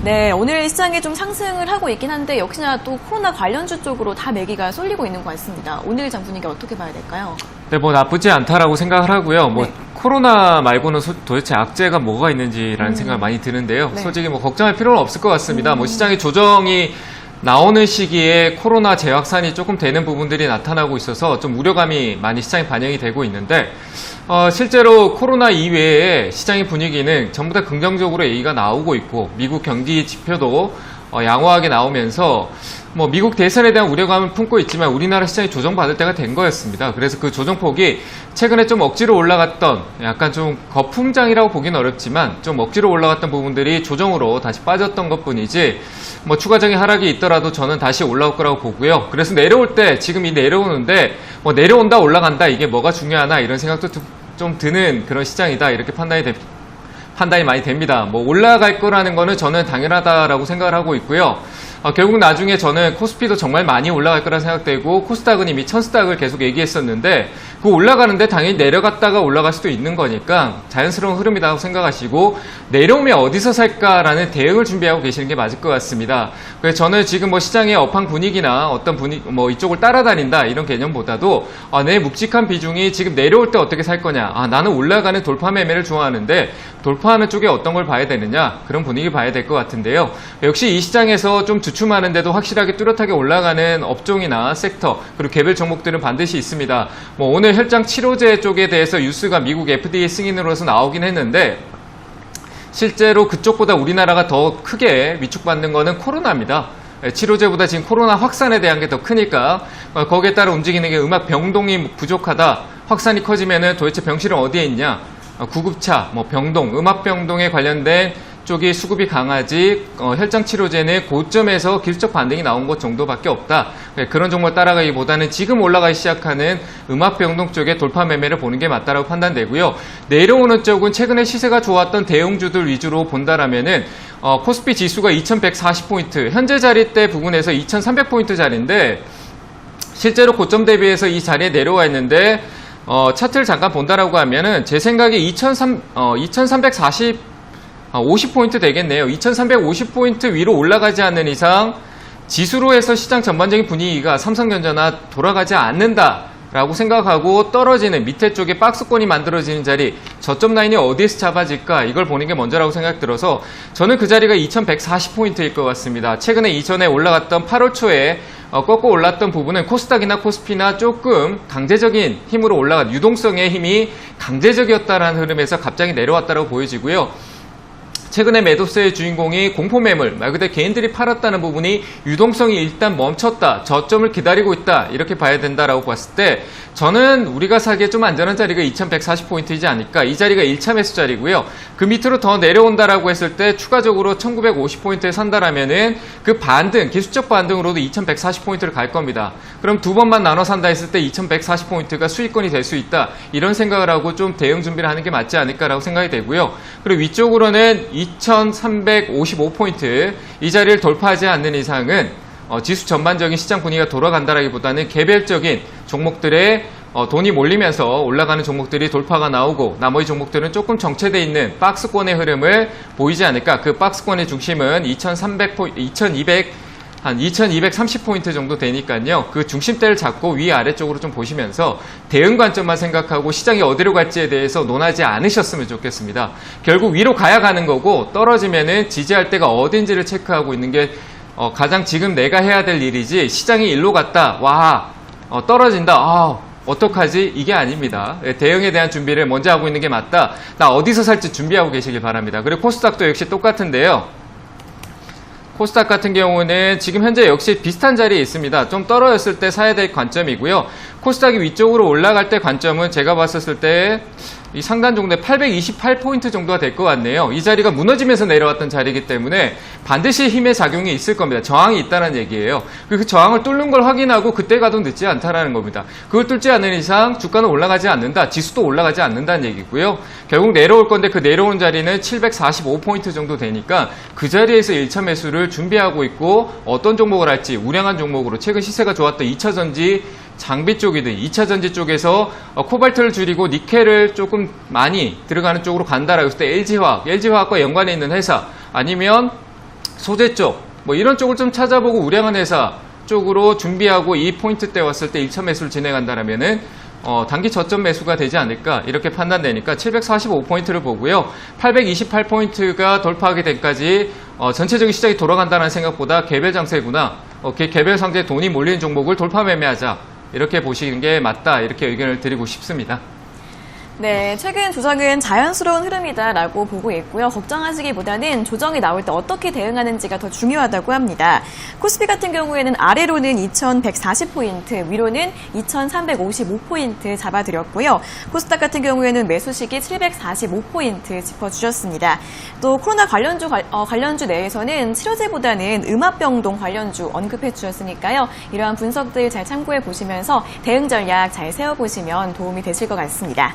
네, 오늘 시장이 좀 상승을 하고 있긴 한데 역시나 또 코로나 관련주 쪽으로 다 매기가 쏠리고 있는 것 같습니다. 오늘 장 분위기 어떻게 봐야 될까요? 네, 뭐 나쁘지 않다라고 생각을 하고요. 뭐 네. 코로나 말고는 도대체 악재가 뭐가 있는지라는 생각이 많이 드는데요. 네. 솔직히 뭐 걱정할 필요는 없을 것 같습니다. 뭐 시장의 조정이 나오는 시기에 코로나 재확산이 조금 되는 부분들이 나타나고 있어서 좀 우려감이 많이 시장에 반영이 되고 있는데 실제로 코로나 이외에 시장의 분위기는 전부 다 긍정적으로 얘기가 나오고 있고 미국 경기 지표도 양호하게 나오면서 뭐 미국 대선에 대한 우려감을 품고 있지만 우리나라 시장이 조정받을 때가 된 거였습니다. 그래서 그 조정폭이 최근에 좀 억지로 올라갔던 약간 좀 거품장이라고 보기는 어렵지만 좀 억지로 올라갔던 부분들이 조정으로 다시 빠졌던 것뿐이지 뭐 추가적인 하락이 있더라도 저는 다시 올라올 거라고 보고요. 그래서 내려올 때 지금 이 내려오는데 뭐 내려온다 올라간다 이게 뭐가 중요하나 이런 생각도 좀 드는 그런 시장이다 이렇게 판단이 많이 됩니다. 뭐 올라갈 거라는 거는 저는 당연하다라고 생각을 하고 있고요. 결국 나중에 저는 코스피도 정말 많이 올라갈 거라 생각되고 코스닥은 이미 1000스닥을 계속 얘기했었는데 그 올라가는데 당연히 내려갔다가 올라갈 수도 있는 거니까 자연스러운 흐름이라고 생각하시고 내려오면 어디서 살까라는 대응을 준비하고 계시는 게 맞을 것 같습니다. 그래서 저는 지금 뭐 시장의 업황 분위기나 어떤 분위기 뭐 이쪽을 따라다닌다 이런 개념보다도 내 묵직한 비중이 지금 내려올 때 어떻게 살 거냐 나는 올라가는 돌파 매매를 좋아하는데 돌파하는 쪽에 어떤 걸 봐야 되느냐 그런 분위기 봐야 될 것 같은데요. 역시 이 시장에서 좀 주춤하는데도 확실하게 뚜렷하게 올라가는 업종이나 섹터 그리고 개별 종목들은 반드시 있습니다. 뭐 오늘 혈장 치료제 쪽에 대해서 뉴스가 미국 FDA 승인으로서 나오긴 했는데 실제로 그쪽보다 우리나라가 더 크게 위축받는 거는 코로나입니다. 치료제보다 지금 코로나 확산에 대한 게 더 크니까 거기에 따라 움직이는 게 음악 병동이 부족하다 확산이 커지면은 도대체 병실은 어디에 있냐 구급차, 뭐 병동, 음압병동에 관련된 쪽이 수급이 강하지 혈장 치료제는 고점에서 기술적 반등이 나온 것 정도밖에 없다. 그런 종목을 따라가기보다는 지금 올라가기 시작하는 음압병동 쪽에 돌파 매매를 보는 게 맞다라고 판단되고요. 내려오는 쪽은 최근에 시세가 좋았던 대형주들 위주로 본다라면은 코스피 지수가 2140포인트, 현재 자리대 부분에서 2300포인트 자리인데 실제로 고점 대비해서 이 자리에 내려와 있는데 차트를 잠깐 본다라고 하면은 제 생각에 50포인트 되겠네요. 2350포인트 위로 올라가지 않는 이상 지수로 해서 시장 전반적인 분위기가 삼성전자나 돌아가지 않는다라고 생각하고 떨어지는 밑에 쪽에 박스권이 만들어지는 자리 저점 라인이 어디에서 잡아질까 이걸 보는 게 먼저라고 생각 들어서 저는 그 자리가 2140포인트일 것 같습니다. 최근에 이전에 올라갔던 8월 초에 꺾고 올랐던 부분은 코스닥이나 코스피나 조금 강제적인 힘으로 올라간 유동성의 힘이 강제적이었다라는 흐름에서 갑자기 내려왔다고 보여지고요. 최근에 매도세의 주인공이 공포매물, 말 그대로 개인들이 팔았다는 부분이 유동성이 일단 멈췄다, 저점을 기다리고 있다 이렇게 봐야 된다라고 봤을 때 저는 우리가 사기에 좀 안전한 자리가 2140포인트이지 않을까. 이 자리가 1차 매수 자리고요. 그 밑으로 더 내려온다라고 했을 때 추가적으로 1950포인트에 산다라면은 그 반등, 기술적 반등으로도 2140포인트를 갈 겁니다. 그럼 두 번만 나눠 산다 했을 때 2140포인트가 수익권이 될 수 있다. 이런 생각을 하고 좀 대응 준비를 하는 게 맞지 않을까라고 생각이 되고요. 그리고 위쪽으로는 2355포인트 이 자리를 돌파하지 않는 이상은 지수 전반적인 시장 분위기가 돌아간다라기보다는 개별적인 종목들의 돈이 몰리면서 올라가는 종목들이 돌파가 나오고 나머지 종목들은 조금 정체되어 있는 박스권의 흐름을 보이지 않을까. 그 박스권의 중심은 2230포인트 정도 되니까요. 그 중심대를 잡고 위아래쪽으로 좀 보시면서 대응 관점만 생각하고 시장이 어디로 갈지에 대해서 논하지 않으셨으면 좋겠습니다. 결국 위로 가야 가는 거고 떨어지면은 지지할 때가 어딘지를 체크하고 있는 게 가장 지금 내가 해야 될 일이지 시장이 일로 갔다 떨어진다 어떡하지? 이게 아닙니다. 대응에 대한 준비를 먼저 하고 있는 게 맞다. 나 어디서 살지 준비하고 계시길 바랍니다. 그리고 코스닥도 역시 똑같은데요. 코스닥 같은 경우는 지금 현재 역시 비슷한 자리에 있습니다. 좀 떨어졌을 때 사야 될 관점이고요. 코스닥이 위쪽으로 올라갈 때 관점은 제가 봤었을 때 이 상단 정도에 828포인트 정도가 될 것 같네요. 이 자리가 무너지면서 내려왔던 자리이기 때문에 반드시 힘의 작용이 있을 겁니다. 저항이 있다는 얘기예요. 그 저항을 뚫는 걸 확인하고 그때 가도 늦지 않다라는 겁니다. 그걸 뚫지 않는 이상 주가는 올라가지 않는다. 지수도 올라가지 않는다는 얘기고요. 결국 내려올 건데 그 내려오는 자리는 745포인트 정도 되니까 그 자리에서 1차 매수를 준비하고 있고 어떤 종목을 할지 우량한 종목으로 최근 시세가 좋았던 2차전지 장비 쪽이든 2차전지 쪽에서 코발트를 줄이고 니켈을 조금 많이 들어가는 쪽으로 간다라고 했을 때 LG화학과 연관해 있는 회사 아니면 소재 쪽, 뭐 이런 쪽을 좀 찾아보고 우량한 회사 쪽으로 준비하고 이 포인트대 왔을 때 1차 매수를 진행한다면은 단기 저점 매수가 되지 않을까 이렇게 판단되니까 745포인트를 보고요. 828포인트가 돌파하게 된까지 전체적인 시장이 돌아간다는 생각보다 개별 장세구나. 개별 상대에 돈이 몰리는 종목을 돌파 매매하자. 이렇게 보시는 게 맞다. 이렇게 의견을 드리고 싶습니다. 네, 최근 조정은 자연스러운 흐름이다라고 보고 있고요. 걱정하시기보다는 조정이 나올 때 어떻게 대응하는지가 더 중요하다고 합니다. 코스피 같은 경우에는 아래로는 2140포인트, 위로는 2355포인트 잡아드렸고요. 코스닥 같은 경우에는 매수 시기 745포인트 짚어주셨습니다. 또 코로나 관련주 내에서는 치료제보다는 음압병동 관련주 언급해 주셨으니까요. 이러한 분석들 잘 참고해 보시면서 대응 전략 잘 세워보시면 도움이 되실 것 같습니다.